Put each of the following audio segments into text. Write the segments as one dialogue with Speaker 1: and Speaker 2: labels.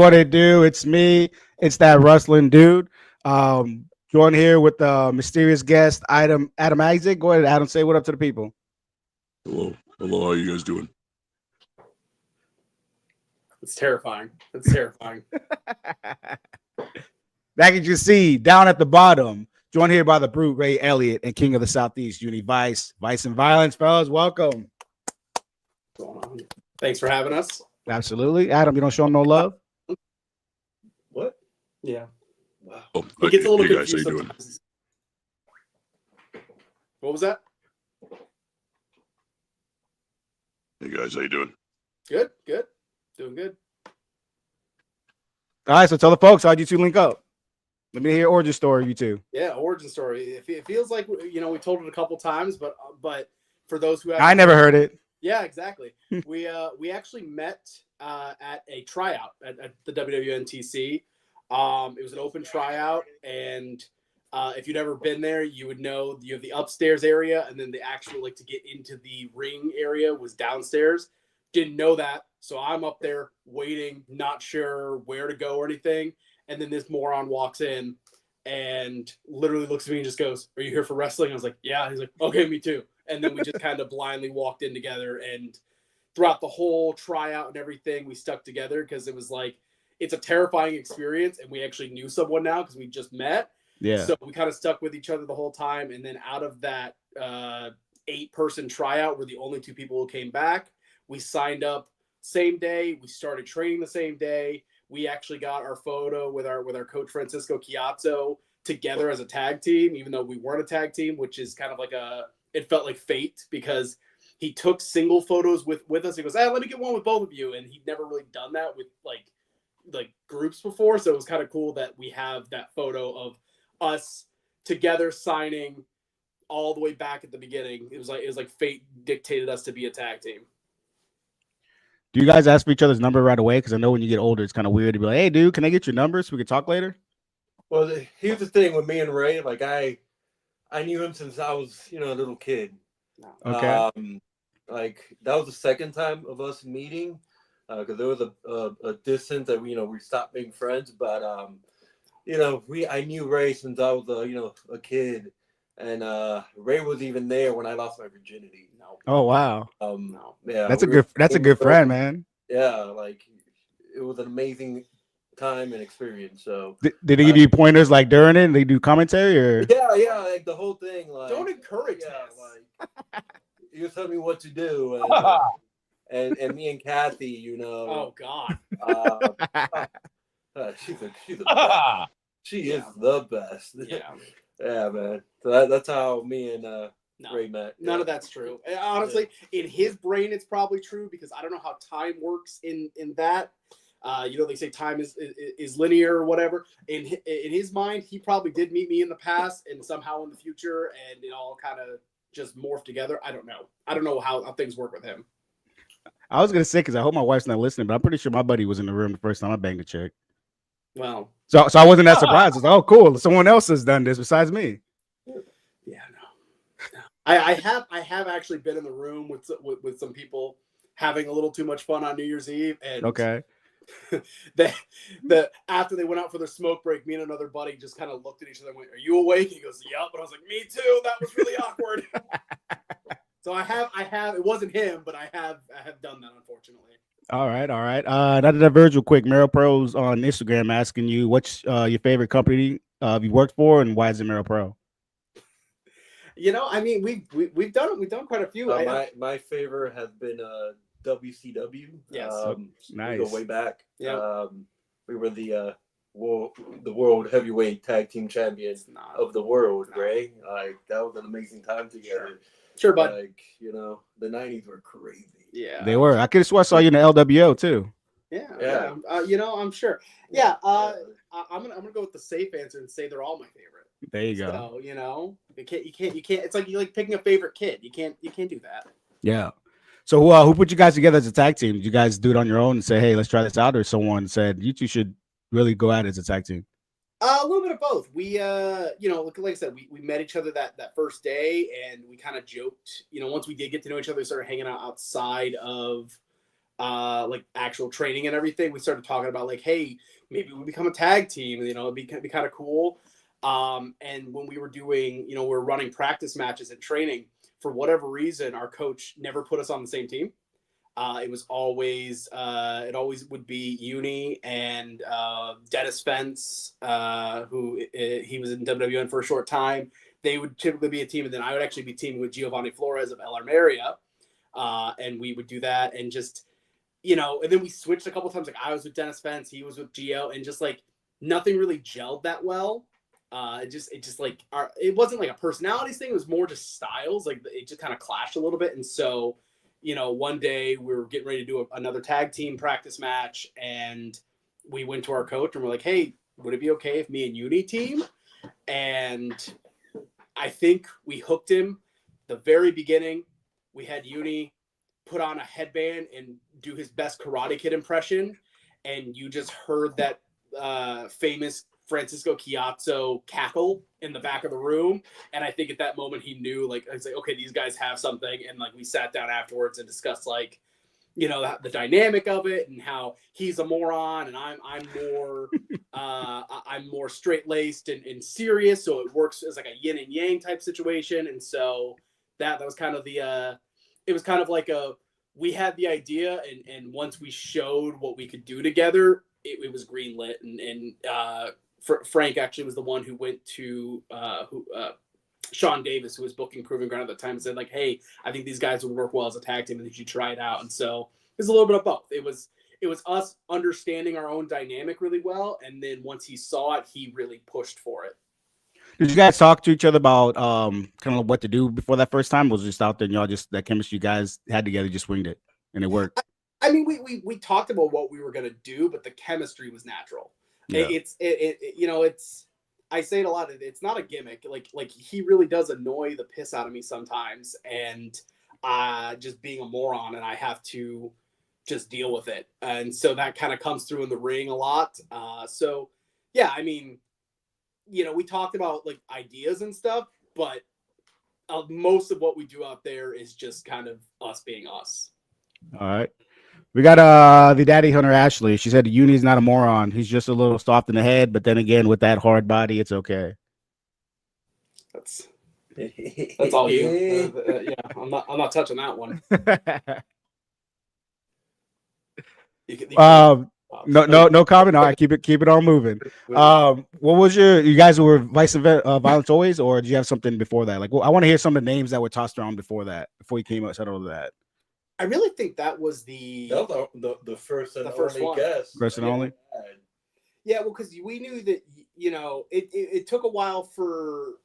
Speaker 1: what it do? It's me. It's that wrestling dude. Joined here with the mysterious guest, Adam Isaac. Go ahead, Adam. Say what up to the people.
Speaker 2: Hello. Hello. How you guys doing?
Speaker 3: It's terrifying. It's terrifying.
Speaker 1: Back as you see, down at the bottom, joined here by the brute Ray Elliott and King of the Southeast, Yuni Vice and Violence, fellas. Welcome.
Speaker 3: What's going on? Thanks for having us.
Speaker 1: Absolutely, Adam. You don't show him no love.
Speaker 3: What? Yeah.
Speaker 2: Wow.
Speaker 3: It gets a little
Speaker 2: you guys,
Speaker 3: confused
Speaker 2: how you doing?
Speaker 3: sometimes. What was that?
Speaker 2: Hey guys, how you doing?
Speaker 3: Good. Doing good.
Speaker 1: All right, so tell the folks how'd you two link up. Let me hear origin story, you two.
Speaker 3: Yeah, origin story. It feels like we told it a couple times, but for those who
Speaker 1: I never heard it.
Speaker 3: Yeah, exactly. we actually met at a tryout at the WWNTC. It was an open tryout, and if you'd ever been there, you would know you have the upstairs area, and then the actual to get into the ring area was downstairs. Didn't know that, so I'm up there waiting, not sure where to go or anything. And then this moron walks in and literally looks at me and just goes, "Are you here for wrestling?" I was like, "Yeah." He's like, "Okay, me too." And then we just kind of blindly walked in together. And throughout the whole tryout and everything, we stuck together because it was it's a terrifying experience. And we actually knew someone now because we just met.
Speaker 1: Yeah.
Speaker 3: So we kind of stuck with each other the whole time. And then out of that 8-person tryout, we're the only 2 people who came back. We signed up same day. We started training the same day. We actually got our photo with our coach Francisco Chiazzo together as a tag team, even though we weren't a tag team, which is kind of it felt like fate because he took single photos with us. He goes, "Let me get one with both of you," and he'd never really done that with like groups before. So it was kind of cool that we have that photo of us together signing all the way back at the beginning. It was like fate dictated us to be a tag team.
Speaker 1: Do you guys ask for each other's number right away? Because I know when you get older, it's kind of weird to be like, "Hey, dude, can I get your number so we can talk later?"
Speaker 4: Well, here's the thing with me and Ray. I knew him since I was, a little kid.
Speaker 1: Okay.
Speaker 4: That was the second time of us meeting, because there was a distance that we stopped being friends. But I knew Ray since I was a kid, and Ray was even there when I lost my virginity. No.
Speaker 1: Oh wow.
Speaker 4: No. Yeah.
Speaker 1: That's a good friend, man.
Speaker 4: Yeah, it was an amazing time and experience. So
Speaker 1: did they give you pointers during it? Did they do commentary or?
Speaker 4: Yeah, the whole thing.
Speaker 3: Don't encourage this.
Speaker 4: He was telling me what to do, and me and Kathy,
Speaker 3: Oh God.
Speaker 4: She's the best. She is the best.
Speaker 3: Yeah.
Speaker 4: Yeah, man. So that's how me and Ray met.
Speaker 3: None of that's true. Honestly, in his brain, it's probably true because I don't know how time works in that. They say time is linear or whatever. In his mind, he probably did meet me in the past and somehow in the future, and it all kind of just morphed together. I don't know. I don't know how things work with him.
Speaker 1: I was gonna say because I hope my wife's not listening, but I'm pretty sure my buddy was in the room the first time I banged a chick.
Speaker 3: Well,
Speaker 1: so I wasn't that surprised. I was like, "Oh, cool! Someone else has done this besides me."
Speaker 3: Yeah, no. I have actually been in the room with some people having a little too much fun on New Year's Eve, and
Speaker 1: okay.
Speaker 3: After they went out for their smoke break, me and another buddy just kind of looked at each other and went, "Are you awake?" He goes, "Yep." And I was like, "Me too." That was really awkward. So I have. It wasn't him, but I have done that, unfortunately.
Speaker 1: All right. Not to diverge real quick. Mero Pro's on Instagram asking you what's your favorite company you worked for and why is it Mero Pro?
Speaker 3: I mean, we've done quite a few.
Speaker 4: My favorite has been WCW.
Speaker 3: Yes,
Speaker 1: nice.
Speaker 4: We go way back.
Speaker 3: Yeah,
Speaker 4: we were the world heavyweight tag team champions of the world. No. Ray, that was an amazing time together.
Speaker 3: Sure, but
Speaker 4: the 90s were crazy.
Speaker 3: Yeah,
Speaker 1: they were. I could have sworn I saw you in the LWO too.
Speaker 3: Yeah. I'm sure. Yeah, I'm gonna go with the safe answer and say they're all my favorite.
Speaker 1: There you go.
Speaker 3: So, you can't. It's like you picking a favorite kid. You can't do that.
Speaker 1: Yeah. So who put you guys together as a tag team? Did you guys do it on your own and say, "Hey, let's try this out," or someone said you two should really go at it as a tag team?
Speaker 3: A little bit of both. We, like I said, we met each other that first day, and we kind of joked. Once we did get to know each other, we started hanging out outside of like actual training and everything, we started talking about like, hey, maybe we become a tag team. You know, it'd be kind of cool. And when we were doing, you know, we're running practice matches and training, for whatever reason, our coach never put us on the same team. It was always, it always would be Yuni and Dennis Fence, who he was in WWN for a short time. They would typically be a team, and then I would actually be teaming with Giovanni Flores of El Armeria, and we would do that, and just, you know, and then we switched a couple times. Like I was with Dennis Fence, he was with Gio, and just like nothing really gelled that well. It just like it wasn't like a personalities thing. It was more just styles. Like it just kind of clashed a little bit, and so, you know, one day we were getting ready to do another tag team practice match, and we went to our coach and we're like, hey, would it be okay if me and Yuni team? And I think we hooked him the very beginning. We had Yuni put on a headband and do his best Karate Kid impression, and you just heard that famous Francisco Chiazzo cackle in the back of the room. And I think at that moment he knew, like, I was like, okay, these guys have something. And like we sat down afterwards and discussed, like, you know, the dynamic of it and how he's a moron and I'm more straight laced and serious. So it works as like a yin and yang type situation. And so that was kind of it was kind of like we had the idea, and once we showed what we could do together, it was greenlit. And Frank actually was the one who went to Sean Davis, who was booking Proving Ground at the time, and said like, hey, I think these guys would work well as a tag team and you should try it out. And so it was a little bit of both. It was us understanding our own dynamic really well, and then once he saw it, he really pushed for it.
Speaker 1: Did you guys talk to each other about kind of what to do before that first time? Was it just out there and y'all just that chemistry you guys had together, just winged it and it worked?
Speaker 3: I mean, we talked about what we were gonna do, but the chemistry was natural. Yeah. You know, I say it a lot. It's not a gimmick. Like he really does annoy the piss out of me sometimes, and just being a moron, and I have to just deal with it. And so that kind of comes through in the ring a lot. So yeah, I mean, you know, we talked about like ideas and stuff, but most of what we do out there is just kind of us being us.
Speaker 1: All right. We got the daddy hunter Ashley. She said Uni's not a moron. He's just a little soft in the head, but then again, with that hard body, it's okay.
Speaker 3: That's all you. Yeah, I'm not touching that one.
Speaker 1: No comment. All right, keep it on moving. What was you guys were vice violence always, or did you have something before that? Like, well, I want to hear some of the names that were tossed around before you came out settled that.
Speaker 3: I really think that was the
Speaker 4: first and
Speaker 3: only
Speaker 4: one. Guess.
Speaker 1: First and only.
Speaker 3: Yeah, well, because we knew that, you know, it took a while for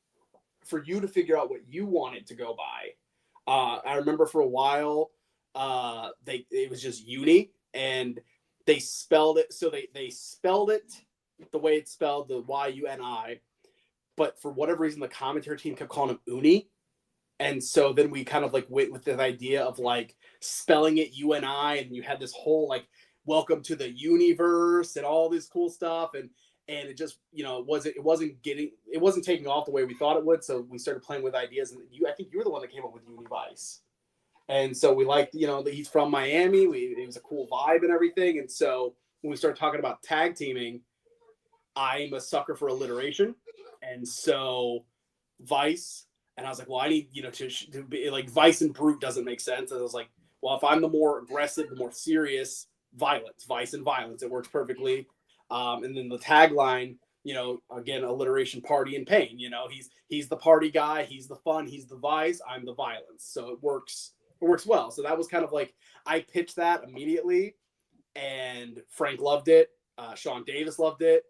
Speaker 3: you to figure out what you wanted to go by. I remember for a while, it was just Yuni, and they spelled it. So they spelled it the way it's spelled, the Yuni, but for whatever reason, the commentary team kept calling him Uni. And so then we kind of like went with the idea of like spelling it UNI, and you had this whole like welcome to the universe and all this cool stuff. And it just, you know, it wasn't taking off the way we thought it would. So we started playing with ideas, and I think you were the one that came up with Univice. And so we liked, you know, that he's from Miami. It was a cool vibe and everything. And so when we started talking about tag teaming, I'm a sucker for alliteration. And so Vice. And I was like, well, I need, you know, to be like Vice and Brute doesn't make sense. And I was like, well, if I'm the more aggressive, the more serious, violence, Vice and Violence, it works perfectly. And then the tagline, you know, again, alliteration, party and pain. You know, he's the party guy, he's the fun, he's the Vice, I'm the violence. So it works well. So that was kind of like, I pitched that immediately, and Frank loved it. Sean Davis loved it,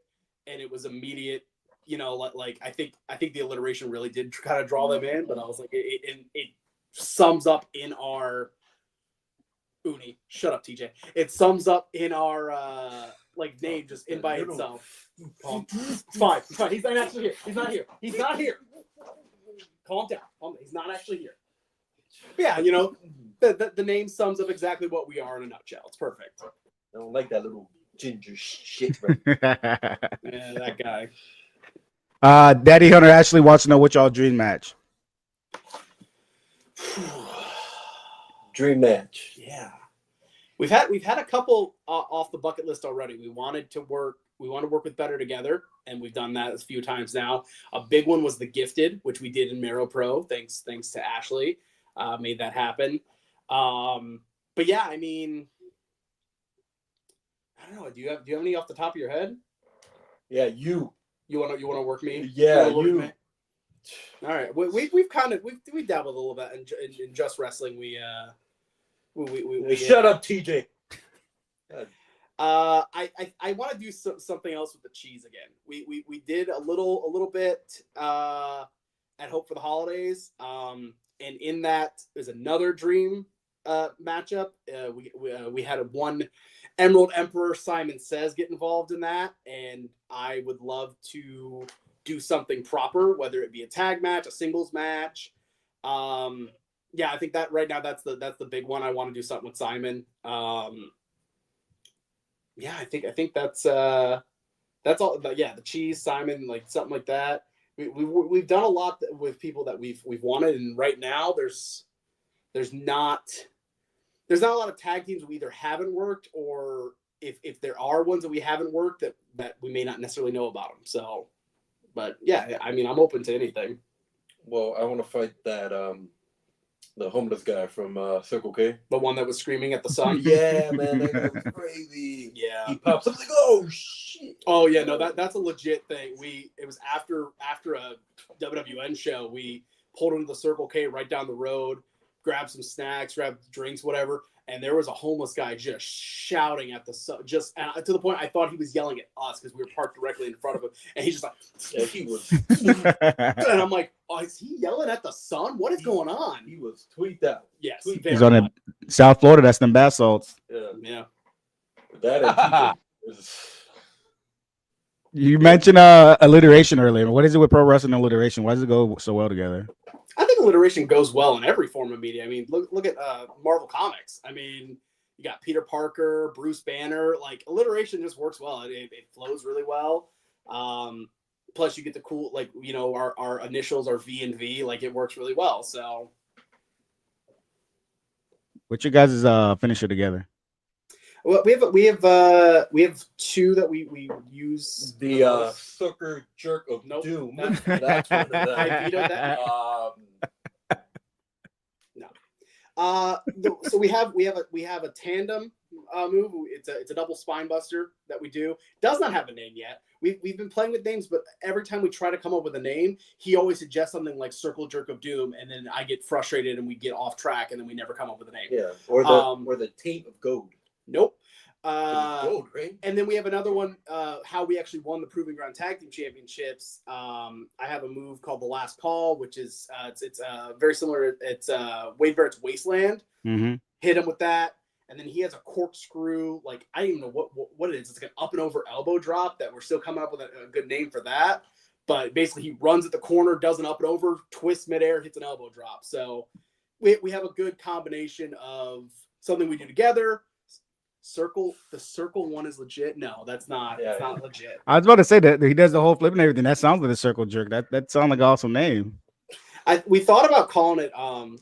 Speaker 3: and it was immediate. You know, like I think the alliteration really did kind of draw them in, but I was like, it sums up in our Uni. Shut up, TJ. It sums up in our like name just in by itself. It's fine. He's not actually here. He's not here. Calm down. He's not actually here. But yeah, you know, the name sums up exactly what we are in a nutshell. It's perfect.
Speaker 4: I don't like that little ginger shit. Right?
Speaker 3: Yeah, that guy.
Speaker 1: Daddy Hunter Ashley wants to know what y'all dream match.
Speaker 4: Dream match.
Speaker 3: Yeah. We've had a couple off the bucket list already. We want to work with Better Together, and we've done that a few times now. A big one was the Gifted, which we did in Mero Pro. Thanks to Ashley, made that happen. But yeah, I mean, I don't know. Do you have any off the top of your head?
Speaker 4: Yeah,
Speaker 3: you want to work me?
Speaker 4: Yeah,
Speaker 3: you. All right, we've dabbled a little bit in just wrestling. We
Speaker 4: shut up, TJ.
Speaker 3: I want to do something else with the cheese again. We did a little bit at Hope for the Holidays, and in that is another dream matchup. We had one Emerald Emperor Simon Says get involved in that, and I would love to do something proper, whether it be a tag match, a singles match. Yeah, I think that right now that's the big one. I want to do something with Simon. Yeah, I think that's all. Yeah, the cheese, Simon, like something like that. We've done a lot with people that we've wanted, and right now there's not a lot of tag teams we either haven't worked, or if there are ones that we haven't worked that we may not necessarily know about them. So, but yeah, I mean, I'm open to anything.
Speaker 4: Well, I want to fight that the homeless guy from Circle K.
Speaker 3: The one that was screaming at the sun.
Speaker 4: Yeah, man, that guy was crazy.
Speaker 3: Yeah,
Speaker 4: he pops up like, oh shit.
Speaker 3: Oh yeah, no, that's a legit thing. It was after a WWN show. We pulled into the Circle K right down the road, grabbed some snacks, grabbed drinks, whatever, and there was a homeless guy just shouting at the sun, just to the point I thought he was yelling at us because we were parked directly in front of him, and he's just like,
Speaker 4: yeah, he was.
Speaker 3: And I'm like, oh, is he yelling at the sun? What is going on?
Speaker 4: He was tweaked out.
Speaker 3: Yes,
Speaker 1: he's on in South Florida. That's them bath salts.
Speaker 4: Yeah. That
Speaker 1: You mentioned alliteration earlier. What is it with pro wrestling and alliteration? Why does it go so well together?
Speaker 3: I think alliteration goes well in every form of media. I mean, look at Marvel Comics. I mean, you got Peter Parker, Bruce Banner. Like, alliteration just works well. It flows really well. Plus, you get the cool, like, you know, our initials are V and V. Like, it works really well. So,
Speaker 1: what's your guys' finisher together?
Speaker 3: well, we have two that we use.
Speaker 4: The Sucker Jerk of
Speaker 3: Nope.
Speaker 4: Doom. That's one of them.
Speaker 3: I vetoed that. No. So we have a tandem move. It's a double spine buster that we do. Does not have a name yet. We've been playing with names, but every time we try to come up with a name, he always suggests something like Circle Jerk of Doom, and then I get frustrated and we get off track, and then we never come up with a name.
Speaker 4: Yeah, or the Taint of Gold.
Speaker 3: Nope.
Speaker 4: Gold, right?
Speaker 3: And then we have another one, how we actually won the Proving Ground Tag Team Championships. I have a move called the Last Call, which is it's very similar. It's Wade Barrett's Wasteland.
Speaker 1: Mm-hmm.
Speaker 3: Hit him with that, and then he has a corkscrew. Like, I don't even know what it is. It's like an up and over elbow drop that we're still coming up with a good name for that. But basically, he runs at the corner, does an up and over, twists midair, hits an elbow drop. So we have a good combination of something we do together. The circle one is legit. No, that's not.
Speaker 4: Yeah,
Speaker 3: it's not legit.
Speaker 1: I was about to say that he does the whole flip and everything. That sounds like a circle jerk. That sounds like an awesome name.
Speaker 3: We thought about calling it,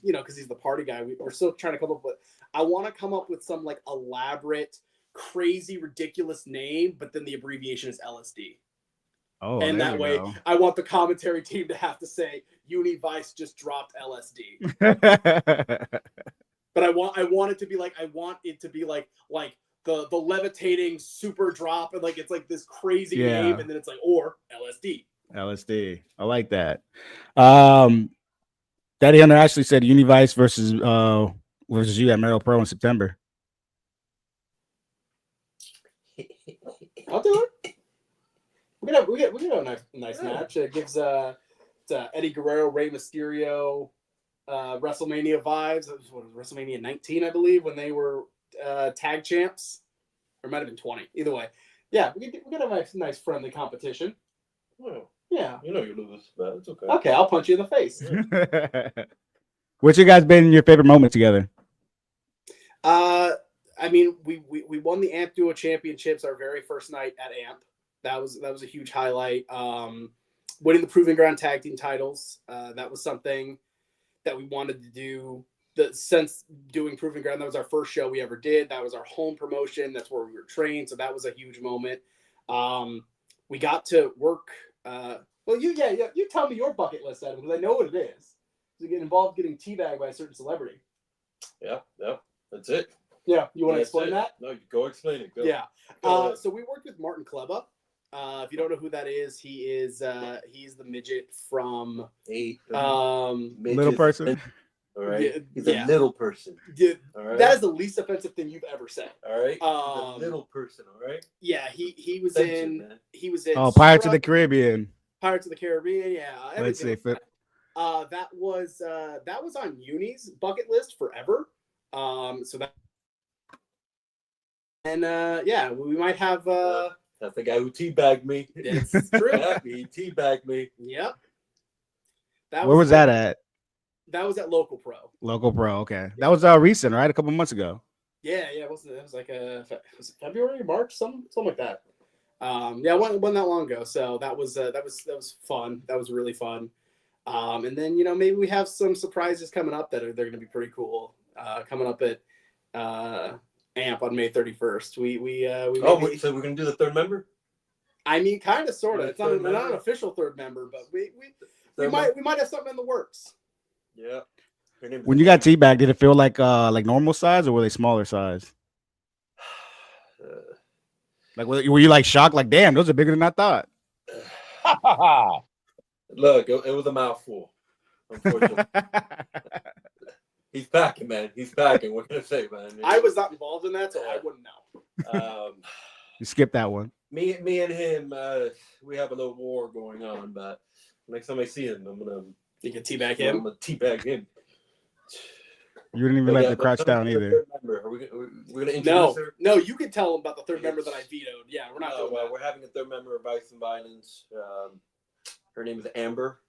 Speaker 3: because he's the party guy. We're still trying to come up with. I want to come up with some like elaborate, crazy, ridiculous name, but then the abbreviation is LSD.
Speaker 1: Oh,
Speaker 3: and that way, I want the commentary team to have to say Yuni Vice just dropped LSD. But I want it to be like the levitating super drop, and like it's like this crazy name, and then it's like or LSD.
Speaker 1: LSD. I like that. Daddy Hunter actually said Univice versus you at Mero Pro in September.
Speaker 3: I'll do it. We get a nice match. It gives Eddie Guerrero, Rey Mysterio, WrestleMania vibes. What was WrestleMania 19, I believe, when they were tag champs, or it might have been 20. Either way, yeah, we get a nice friendly competition.
Speaker 4: Well,
Speaker 3: yeah,
Speaker 4: you know you lose, but it's okay.
Speaker 3: Okay, I'll punch you in the face.
Speaker 1: What's you guys been your favorite moment together?
Speaker 3: I mean, we won the AMP Duo Championships our very first night at AMP. That was a huge highlight. Winning the Proving Ground Tag Team titles, that was something that we wanted to do. since doing Proving Ground, that was our first show we ever did. That was our home promotion. That's where we were trained. So that was a huge moment. We got to work. Well, you tell me your bucket list, Adam, because I know what it is. To get involved getting teabagged by a certain celebrity.
Speaker 4: Yeah, that's it.
Speaker 3: Yeah, you want to explain that?
Speaker 4: No, go explain it. Go.
Speaker 3: Yeah.
Speaker 4: Go
Speaker 3: So we worked with Martin Kleba. If you don't know who that is, he's the midget from
Speaker 1: Little person.
Speaker 4: All right. He's
Speaker 3: a
Speaker 4: little person.
Speaker 3: Yeah,
Speaker 4: all right.
Speaker 3: That is the least offensive thing you've ever said.
Speaker 4: All right. He's a little person. All right.
Speaker 3: Yeah, he was he was in
Speaker 1: Pirates of the Caribbean.
Speaker 3: Pirates of the Caribbean. Yeah.
Speaker 1: Let's see.
Speaker 3: That was on Yuni's bucket list forever. So that and yeah, we might have
Speaker 4: that's the guy who teabagged me.
Speaker 3: It's true.
Speaker 4: Yeah, he teabagged me.
Speaker 3: Yep.
Speaker 1: Where was that at?
Speaker 3: That was at Local Pro.
Speaker 1: Local Pro, okay. That was recent, right? A couple months ago.
Speaker 3: Yeah, it was like was it February, March, something like that. Yeah, it wasn't that long ago. So that was fun. That was really fun. And then maybe we have some surprises coming up they're going to be pretty cool. Coming up at AMP on May 31st. We
Speaker 4: so we're gonna do the third member?
Speaker 3: I mean, kind of, sort of. It's not an official third member, but we might have something in the works.
Speaker 4: Yeah.
Speaker 1: When you got teabagged, did it feel like normal size, or were they smaller size? Like were you like shocked? Like, damn, those are bigger than I thought.
Speaker 4: Look, it was a mouthful. Unfortunately. He's packing, man. He's packing. What can I say, man?
Speaker 3: I was not involved in that, so I wouldn't know.
Speaker 1: You skipped that one.
Speaker 4: Me and him, we have a little war going on, but next time I see him, I'm gonna.
Speaker 3: You can teabag him.
Speaker 4: I'm gonna teabag him.
Speaker 1: You didn't even let the crouch down either.
Speaker 4: Are we gonna introduce her?
Speaker 3: No, you can tell him about the third member that I vetoed. Yeah, we're not doing that.
Speaker 4: We're having a third member of Vice and Violence. Her name is Amber.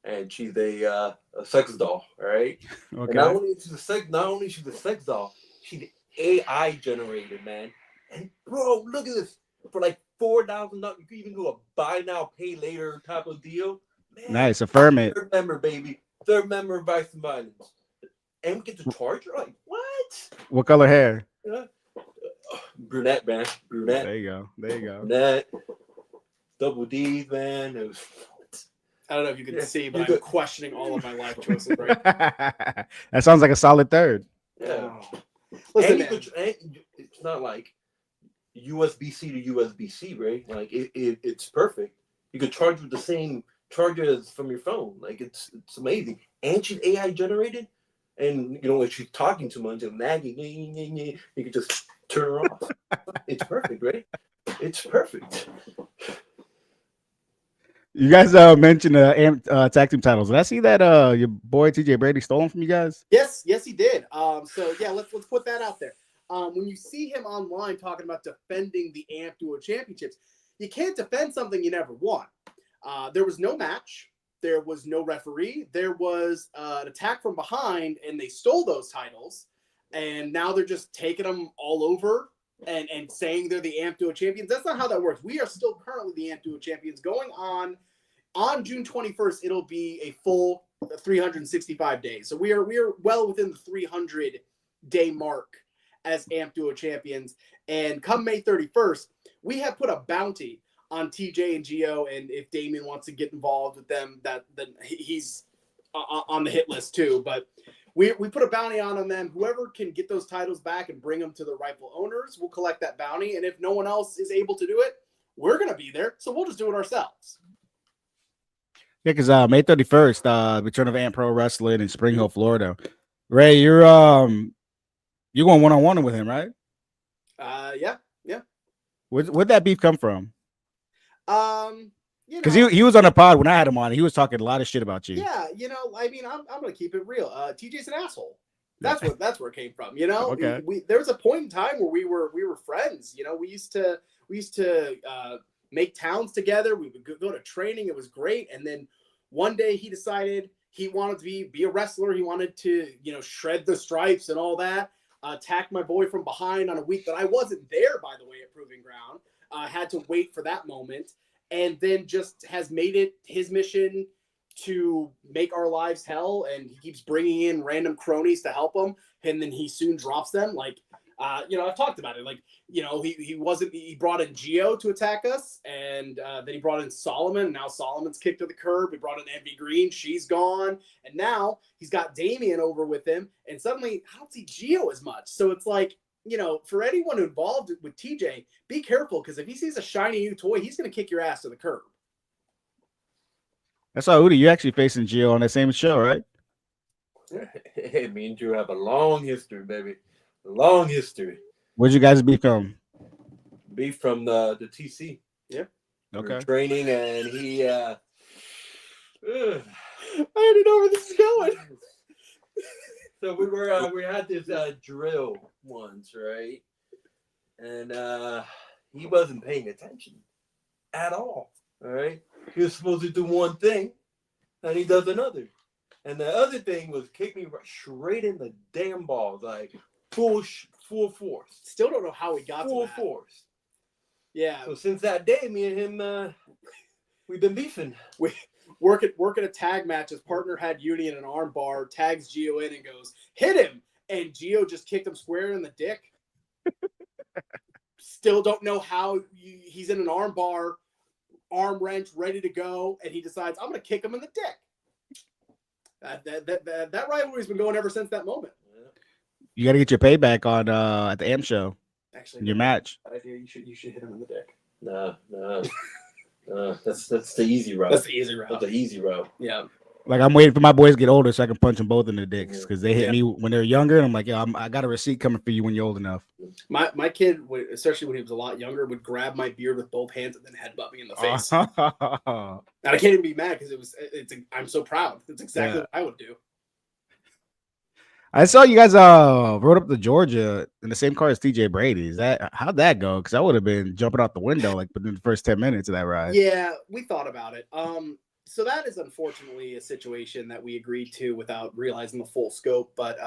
Speaker 4: And she's a sex doll, all right?
Speaker 1: Okay.
Speaker 4: And not only she's a sex doll, she's AI generated, man. And bro, look at this. For like $4,000, you can even do a buy now, pay later type of deal. Man,
Speaker 1: nice, affirm it.
Speaker 4: Third member, baby. Third member of Vice and Violence. And we get to charge her? Like, what?
Speaker 1: What color hair?
Speaker 4: Brunette, man. Brunette.
Speaker 1: There you go.
Speaker 4: Brunette. Double D's, man. It was...
Speaker 3: I don't know if you can see, but I'm questioning all of my life choices right now.
Speaker 1: That sounds like a solid third.
Speaker 4: Yeah.
Speaker 3: Listen,
Speaker 4: it's not like USB-C to USB-C, right? Like it's perfect. You could charge with the same charger as from your phone. Like it's amazing. And she's AI generated. And if she's talking too much and nagging, you can just turn her off. It's perfect, right? It's perfect.
Speaker 1: You guys mentioned tag team titles. Did I see that your boy TJ Brady stole them from you guys?
Speaker 3: Yes, he did. So yeah, let's put that out there. When you see him online talking about defending the AMP Duo Championships, you can't defend something you never won. There was no match. There was no referee. There was an attack from behind, and they stole those titles. And now they're just taking them all over and saying they're the AMP Duo champions. That's not how that works. We are still currently the AMP Duo champions. Going on June 21st, it'll be a full 365 days. So we are well within the 300-day mark as AMP Duo champions. And come May 31st, we have put a bounty on TJ and Gio, and if Damien wants to get involved with them, then he's on the hit list too. But we put a bounty on them. Whoever can get those titles back and bring them to the rightful owners, we'll collect that bounty. And if no one else is able to do it, we're going to be there. So we'll just do it ourselves.
Speaker 1: Yeah, because May 31st, return of AMP Pro Wrestling in Spring Hill, Florida. Ray, you're going one-on-one with him, right?
Speaker 3: Yeah.
Speaker 1: Where'd that beef come from?
Speaker 3: Because
Speaker 1: he was on a pod when I had him on. He was talking a lot of shit about you.
Speaker 3: Yeah, I mean, I'm gonna keep it real. TJ's an asshole. That's where it came from.
Speaker 1: Okay.
Speaker 3: There was a point in time where we were friends. We used to make towns together. We would go to training. It was great. And then one day he decided he wanted to be a wrestler. He wanted to shred the stripes and all that. Attacked my boy from behind on a week that I wasn't there, by the way, at Proving Ground. Had to wait for that moment. And then just has made it his mission to make our lives hell, and he keeps bringing in random cronies to help him, and then he soon drops them. Like, I've talked about it. Like, he brought in Gio to attack us, and then he brought in Solomon, and now Solomon's kicked to the curb. He brought in Envy Green, she's gone, and now he's got Damian over with him, and suddenly I don't see Gio as much. So it's like, for anyone involved with TJ, be careful, because if he sees a shiny new toy, he's going to kick your ass to the curb.
Speaker 1: That's all, Udi. You're actually facing Gio on that same show, right?
Speaker 4: Hey, me and Drew have a long history, baby. A long history.
Speaker 1: Where'd you guys become?
Speaker 4: Beef from the TC.
Speaker 3: Yeah.
Speaker 1: Okay.
Speaker 4: We were training, and he
Speaker 3: I already know where this is going.
Speaker 4: So we had this drill once, right? And he wasn't paying attention at all. All right. He was supposed to do one thing, and he does another. And the other thing was kick me straight in the damn balls, like full force.
Speaker 3: Still don't know how he got
Speaker 4: full
Speaker 3: to that.
Speaker 4: force.
Speaker 3: Yeah.
Speaker 4: So since that day, me and him, we've been beefing.
Speaker 3: We working a tag match. His partner had Yuni in an arm bar, tags Gio in and goes, hit him. And Gio just kicked him square in the dick. Still don't know how he's in an arm bar, arm wrench, ready to go, and he decides, I'm going to kick him in the dick. That rivalry's been going ever since that moment.
Speaker 1: You got to get your payback on at the AM show.
Speaker 3: Actually,
Speaker 1: Your match.
Speaker 3: idea. You should hit him in the dick.
Speaker 4: No. That's the easy route.
Speaker 3: That's the easy route.
Speaker 4: That's the easy route.
Speaker 3: Yeah.
Speaker 1: Like, I'm waiting for my boys to get older so I can punch them both in the dicks, because they hit
Speaker 3: Yeah.
Speaker 1: me when they're younger, and I'm like, I got a receipt coming for you when you're old enough.
Speaker 3: My kid, especially when he was a lot younger, would grab my beard with both hands and then headbutt me in the face. And I can't even be mad because I'm so proud. That's exactly what I would do.
Speaker 1: I saw you guys rode up to Georgia in the same car as TJ Brady. How'd that go? Because I would have been jumping out the window like within the first 10 minutes of that ride.
Speaker 3: Yeah, we thought about it. So that is unfortunately a situation that we agreed to without realizing the full scope. But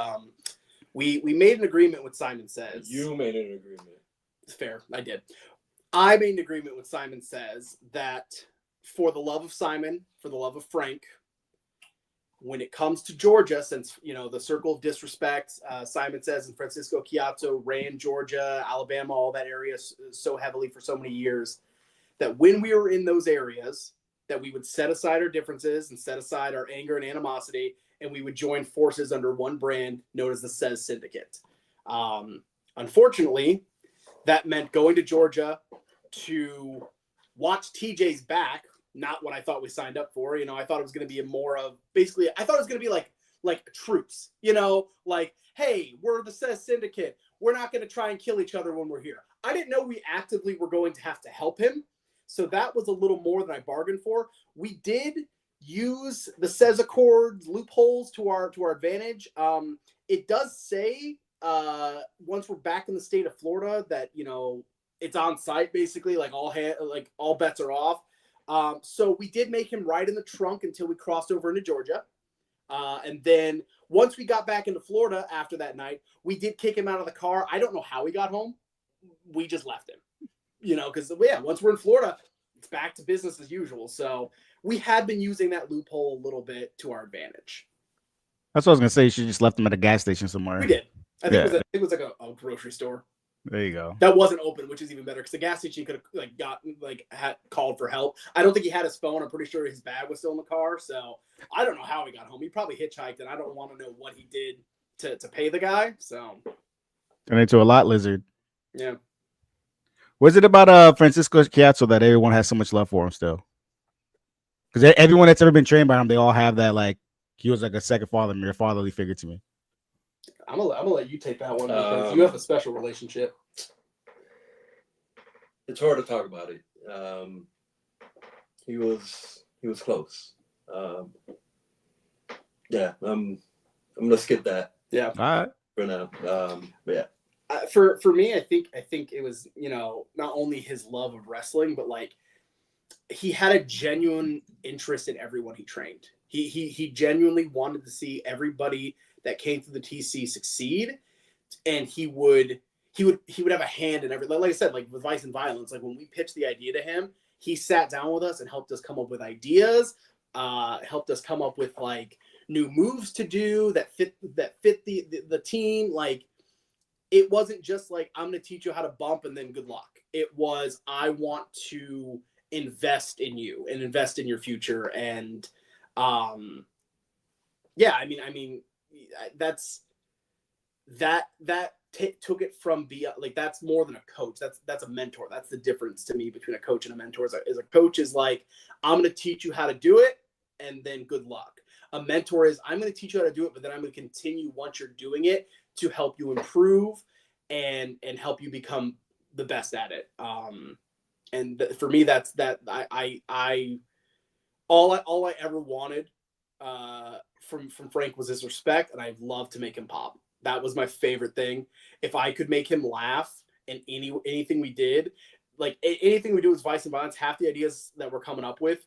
Speaker 3: we made an agreement with Simon Says.
Speaker 4: You made an agreement.
Speaker 3: It's fair. I did. I made an agreement with Simon Says that for the love of Simon, for the love of Frank, when it comes to Georgia, since, the circle of disrespect, Simon Says and Francisco Chiazzo ran Georgia, Alabama, all that area so heavily for so many years, that when we were in those areas, that we would set aside our differences and set aside our anger and animosity, and we would join forces under one brand known as the Says Syndicate. Unfortunately, that meant going to Georgia to watch TJ's back, not what I thought we signed up for. I thought it was going to be I thought it was going to be like troops, like, hey, we're the Says Syndicate. We're not going to try and kill each other when we're here. I didn't know we actively were going to have to help him. So that was a little more than I bargained for. We did use the Says Accords loopholes to our advantage. It does say once we're back in the state of Florida that it's on site basically, like all bets are off. So we did make him ride in the trunk until we crossed over into Georgia. And then once we got back into Florida after that night, we did kick him out of the car. I don't know how he got home. We just left him. Because once we're in Florida, it's back to business as usual. So we had been using that loophole a little bit to our advantage.
Speaker 1: That's what I was gonna say. You should just left them at a gas station somewhere.
Speaker 3: We did. I think it was like a grocery store.
Speaker 1: There you go.
Speaker 3: That wasn't open, which is even better because the gas station could have had called for help. I don't think he had his phone. I'm pretty sure his bag was still in the car. So I don't know how he got home. He probably hitchhiked, and I don't want to know what he did to pay the guy. So
Speaker 1: Turned into a lot lizard.
Speaker 3: Yeah.
Speaker 1: What is it about Francisco Chiazzo that everyone has so much love for him still? Because everyone that's ever been trained by him, they all have that, like, he was like a second father, or fatherly figure to me.
Speaker 3: I'm gonna let you take that one because you have a special relationship.
Speaker 4: It's hard to talk about it. He was close. Yeah, I'm gonna skip that.
Speaker 3: Yeah.
Speaker 1: All right.
Speaker 4: For now. But yeah.
Speaker 3: For me, I think it was, not only his love of wrestling, but like he had a genuine interest in everyone he trained. He genuinely wanted to see everybody that came through the TC succeed, and he would have a hand in everything. Like I said, like with Vice and Violence, like when we pitched the idea to him, he sat down with us and helped us come up with ideas. helped us come up with like new moves to do that fit the team. Like, it wasn't just like, I'm going to teach you how to bump and then good luck. It was, I want to invest in you and invest in your future. And yeah, I mean, that's took it from like, that's more than a coach. That's a mentor. That's the difference to me between a coach and a mentor. Is a coach is like, I'm going to teach you how to do it, and then good luck. A mentor is, I'm going to teach you how to do it, but then I'm going to continue once you're doing it to help you improve and help you become the best at it. For me, that's that. All I ever wanted from Frank was his respect, and I'd love to make him pop. That was my favorite thing. If I could make him laugh in anything we did, like anything we do with Vice and Violence, half the ideas that we're coming up with,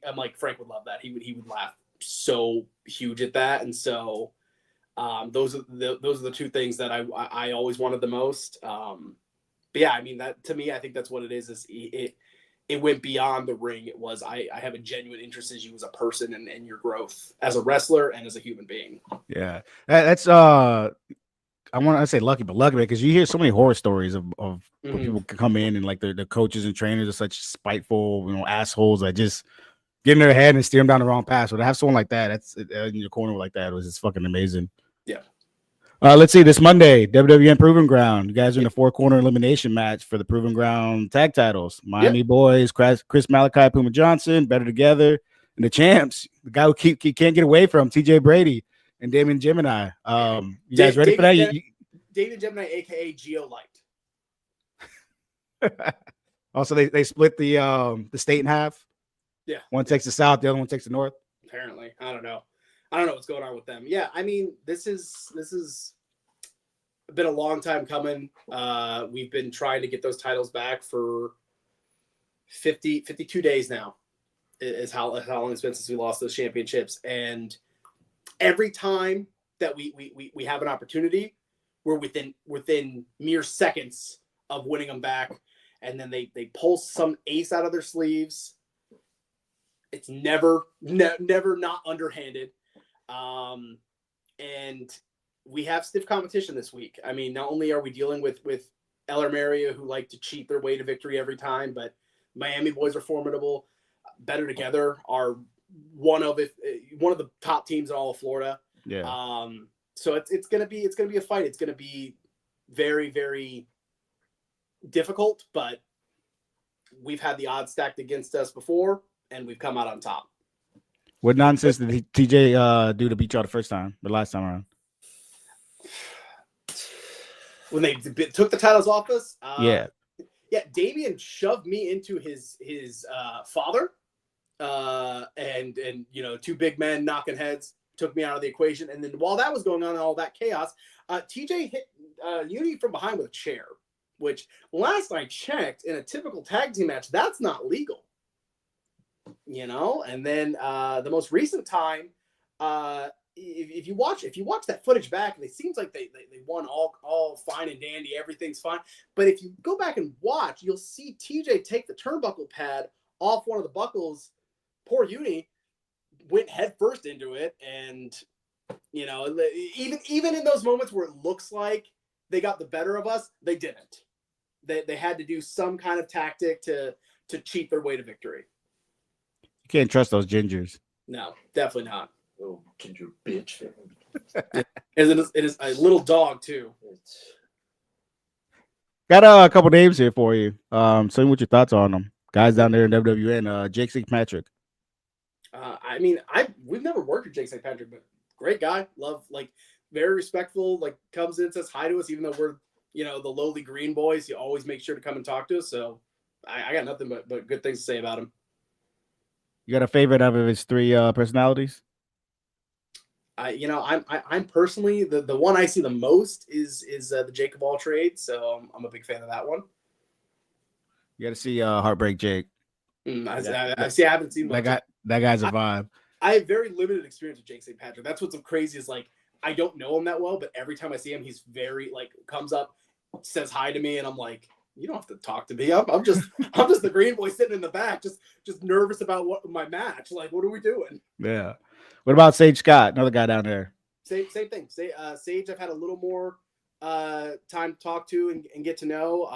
Speaker 3: I'm like, Frank would love that. He would laugh so huge at that. And so those are the two things that I always wanted the most. But yeah, I mean, that to me, I think that's what it is it went beyond the ring. It was, I have a genuine interest in you as a person and your growth as a wrestler and as a human being.
Speaker 1: Yeah, that's I want to say lucky because you hear so many horror stories of when people come in and like the coaches and trainers are such spiteful, assholes that just get in their head and steer them down the wrong path. So to have someone like that, that's in your corner like that, was just fucking amazing.
Speaker 3: Yeah.
Speaker 1: Let's see, this Monday, WWN Proving Ground. You guys are in a 4-corner elimination match for the Proving Ground tag titles. Miami Boys, Chris Malachi, Puma Johnson, Better Together, and the champs, the guy who can't get away from, TJ Brady and Damon Gemini. You guys ready for that?
Speaker 3: David Gemini, aka Geo Light.
Speaker 1: Also, they split the state in half.
Speaker 3: Yeah,
Speaker 1: one takes the south, the other one takes the north.
Speaker 3: Apparently, I don't know what's going on with them. Yeah, I mean, this is been a long time coming. We've been trying to get those titles back for 52 days now. Is how long it's been since we lost those championships, and every time that we have an opportunity, we're within mere seconds of winning them back, and then they pull some ace out of their sleeves. It's never not underhanded, and we have stiff competition this week. I mean, not only are we dealing with Eller Maria, who like to cheat their way to victory every time, but Miami Boys are formidable. Better Together are one of the top teams in all of Florida.
Speaker 1: Yeah.
Speaker 3: So it's gonna be a fight. It's gonna be very, very difficult, but we've had the odds stacked against us before, and we've come out on top.
Speaker 1: What nonsense did TJ do to beat y'all the last time around?
Speaker 3: When they took the titles off us?
Speaker 1: Yeah,
Speaker 3: Damian shoved me into his father, and two big men knocking heads took me out of the equation. And then while that was going on and all that chaos, TJ hit Yuni from behind with a chair, which last I checked, in a typical tag team match, that's not legal. And then the most recent time, if you watch that footage back, it seems like they won all fine and dandy, everything's fine. But if you go back and watch, you'll see TJ take the turnbuckle pad off one of the buckles. Poor Yuni went head first into it, and even in those moments where it looks like they got the better of us, they didn't. They had to do some kind of tactic to cheat their way to victory.
Speaker 1: You can't trust those gingers.
Speaker 3: No, definitely not.
Speaker 4: Oh, ginger bitch.
Speaker 3: It is a little dog too.
Speaker 1: Got a couple names here for you. Tell me what your thoughts are on them. Guys down there in WWN, Jake St. Patrick.
Speaker 3: I mean, we've never worked with Jake St. Patrick, but great guy. Love, very respectful, comes in, says hi to us, even though we're, the lowly green boys. He always makes sure to come and talk to us. So I got nothing but good things to say about him.
Speaker 1: You got a favorite out of his 3 personalities?
Speaker 3: I'm personally the one I see the most is the Jake of all trades. So I'm a big fan of that one.
Speaker 1: You got to see Heartbreak Jake.
Speaker 3: I haven't seen
Speaker 1: that guy. That guy's a vibe.
Speaker 3: I have very limited experience with Jake St. Patrick. That's what's so crazy is I don't know him that well, but every time I see him, he's very comes up, says hi to me, and I'm like, you don't have to talk to me. I'm just the green boy sitting in the back, just nervous about what my match. Like, what are we doing?
Speaker 1: Yeah. What about Sage Scott, another guy down there?
Speaker 3: Same thing. Sage, I've had a little more time to talk to and get to know.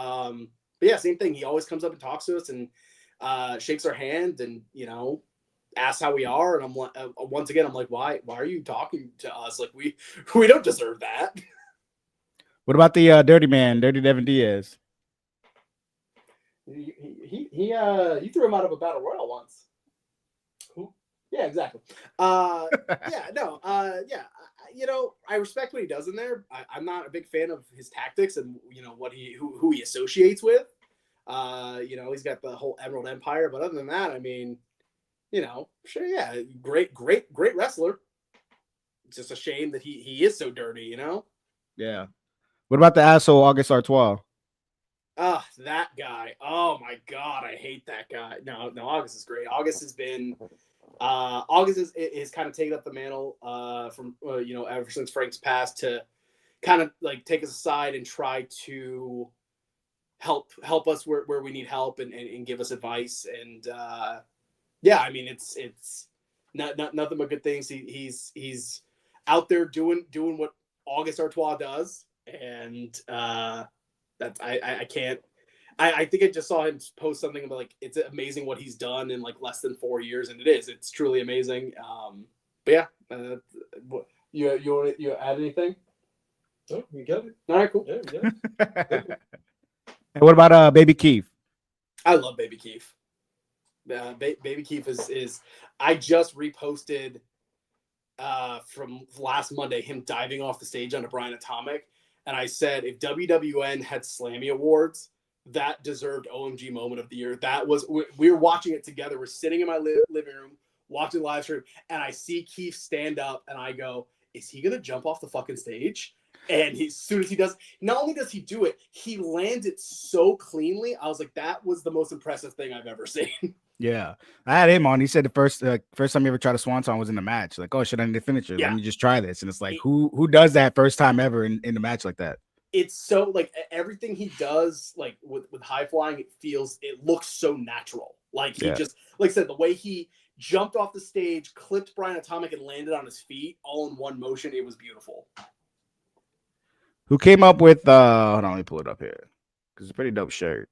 Speaker 3: But yeah, same thing. He always comes up and talks to us and shakes our hand and asks how we are. And I'm like, once again, I'm like, why are you talking to us? Like we don't deserve that.
Speaker 1: What about the Dirty Man, Dirty Devin Diaz?
Speaker 3: He threw him out of a battle royal once. Who? Yeah, exactly. Yeah, no. Yeah, I respect what he does in there. I'm not a big fan of his tactics and what who he associates with. He's got the whole Emerald Empire, but other than that, I mean, sure, yeah, great wrestler. It's just a shame that he is so dirty,
Speaker 1: Yeah. What about the asshole August Artois?
Speaker 3: That guy. Oh my God, I hate that guy. No, August is great. August has been August is kind of taken up the mantle from ever since Frank's passed to kind of like take us aside and try to help us where we need help and give us advice. And yeah, I mean it's not nothing but good things. He's out there doing what August Artois does, and that's I can't. I think I just saw him post something about like it's amazing what he's done in like less than 4 years, and it's truly amazing. But yeah, you add anything?
Speaker 4: Oh, you got it.
Speaker 3: All right, cool.
Speaker 4: Yeah.
Speaker 1: And what about Baby Keith?
Speaker 3: I love Baby Keith. Baby Keith is I just reposted from last Monday him diving off the stage onto Brian Atomic, and I said if WWN had Slammy Awards, that deserved OMG Moment of the Year. That was we were watching it together. We're sitting in my living room watching the live stream, and I see Keith stand up, and I go, "Is he gonna jump off the fucking stage?" And as soon as he does, not only does he do it, he lands it so cleanly. I was like, that was the most impressive thing I've ever seen.
Speaker 1: Yeah, I had him on. He said the first time he ever tried a swanton was in the match. Like, oh, should I need to finish it?
Speaker 3: Yeah.
Speaker 1: Let me just try this. And it's like, who does that first time ever in the match like that?
Speaker 3: It's so like everything he does, like with high flying, it looks so natural. Like he just, like I said, the way he jumped off the stage, clipped Brian Atomic, and landed on his feet all in one motion. It was beautiful.
Speaker 1: Who came up with hold on, let me pull it up here because it's a pretty dope shirt.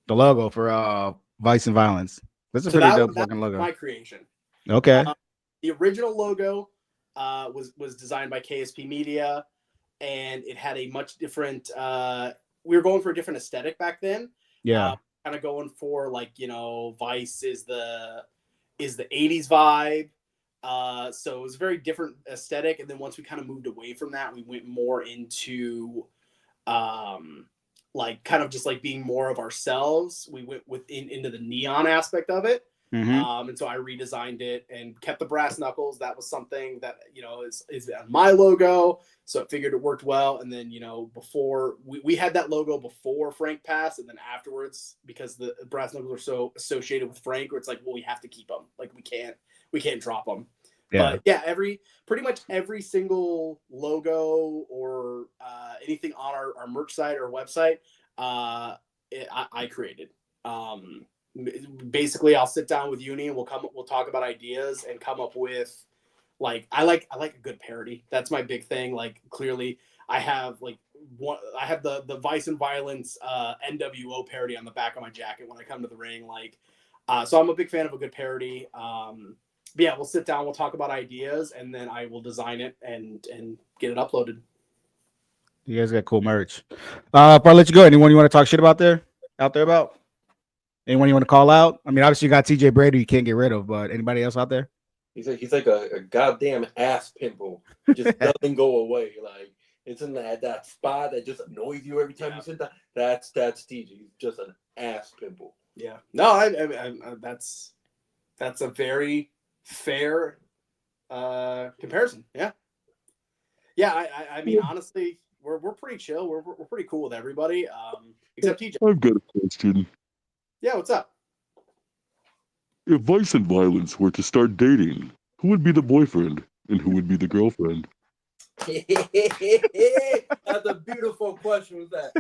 Speaker 1: The logo for Vice and Violence. That's a pretty dope fucking logo.
Speaker 3: My creation.
Speaker 1: Okay.
Speaker 3: The original logo was designed by KSP Media, and it had a much different. We were going for a different aesthetic back then.
Speaker 1: Yeah.
Speaker 3: Kind of going for like Vice is the 80s vibe. So it was a very different aesthetic, and then once we kind of moved away from that, we went more into like kind of just like being more of ourselves. We went into the neon aspect of it.
Speaker 1: Mm-hmm.
Speaker 3: And so I redesigned it and kept the brass knuckles. That was something that is on my logo, so I figured it worked well. And then before we had that logo before Frank passed, and then afterwards, because the brass knuckles are so associated with Frank, where it's like, well, we have to keep them. Like we can't drop them.
Speaker 1: Yeah.
Speaker 3: But yeah, pretty much every single logo or anything on our merch site or website, I created. Basically, I'll sit down with Yuni and we'll talk about ideas and come up with like I like a good parody. That's my big thing. Like clearly, I have the Vice and Violence NWO parody on the back of my jacket when I come to the ring. Like, so I'm a big fan of a good parody. But yeah, we'll sit down, we'll talk about ideas, and then I will design it and get it uploaded.
Speaker 1: You guys got cool merch. Before I let you go, anyone you want to talk shit out there about? Anyone you want to call out? I mean, obviously you got TJ Brady you can't get rid of, but anybody else out there?
Speaker 4: He's like a goddamn ass pimple. Just doesn't go away. Like it's in that spot that just annoys you every time you sit down. That's TJ. He's just an ass pimple.
Speaker 3: Yeah. No, I that's a very fair comparison. Yeah. I mean, honestly, we're pretty chill. We're pretty cool with everybody, except TJ.
Speaker 2: I've got a question.
Speaker 3: Yeah, what's up?
Speaker 2: If Vice and Violence were to start dating, who would be the boyfriend and who would be the girlfriend?
Speaker 4: That's a beautiful question. Was that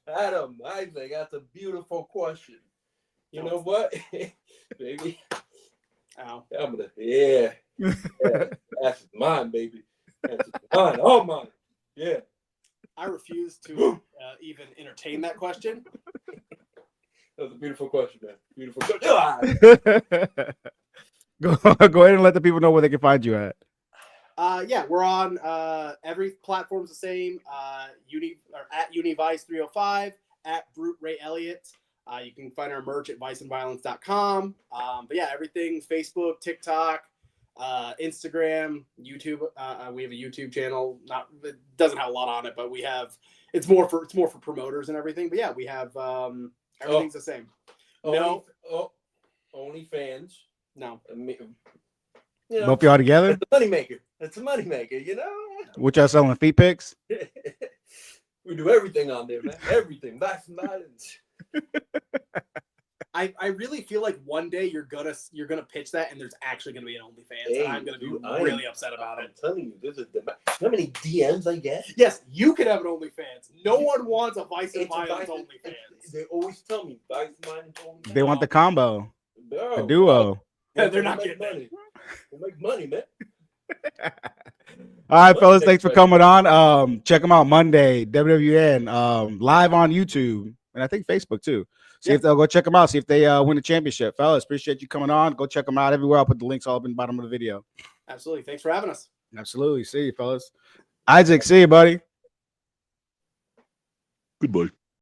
Speaker 4: Adam? I think that's a beautiful question. You know what, baby?
Speaker 3: Ow.
Speaker 4: I'm gonna, yeah. That's mine, baby. That's mine. All mine. Yeah.
Speaker 3: I refuse to even entertain that question.
Speaker 4: That was a beautiful question, man. Beautiful question.
Speaker 1: Go ahead and let the people know where they can find you at.
Speaker 3: Yeah, we're on every platform's the same. Uni or at Univice305 at Brute Ray Elliott. You can find our merch at viceandviolence.com. But yeah, everything: Facebook, TikTok, Instagram, YouTube. We have a YouTube channel. It doesn't have a lot on it, but we have. It's more for promoters and everything. But yeah, we have everything's the same.
Speaker 4: Only fans.
Speaker 3: No.
Speaker 4: You know,
Speaker 1: Both y'all together?
Speaker 4: it's a moneymaker. It's a moneymaker, you know?
Speaker 1: What y'all selling? Feet pics?
Speaker 4: We do everything on there, man. Everything. Vice and Violence.
Speaker 3: I really feel like one day you're gonna pitch that and there's actually gonna be an OnlyFans, and I'm gonna be really upset about it.
Speaker 4: I'm telling you, this is how many DMs I get?
Speaker 3: Yes, you could have an OnlyFans. No one wants a Vice and Violence OnlyFans.
Speaker 4: They always tell me Vice and Violence OnlyFans.
Speaker 1: They want the combo,
Speaker 4: Bro,
Speaker 1: the duo.
Speaker 3: Yeah, they're not
Speaker 4: getting
Speaker 3: getting
Speaker 4: money. We'll make money, man.
Speaker 1: All right, fellas, thanks for coming on. Check them out Monday, WWN, live on YouTube, and I think Facebook too. See if they'll go check them out. See if they win the championship. Fellas, appreciate you coming on. Go check them out everywhere. I'll put the links all up in the bottom of the video.
Speaker 3: Absolutely. Thanks for having us.
Speaker 1: Absolutely. See you, fellas. Isaac, see you, buddy.
Speaker 2: Goodbye.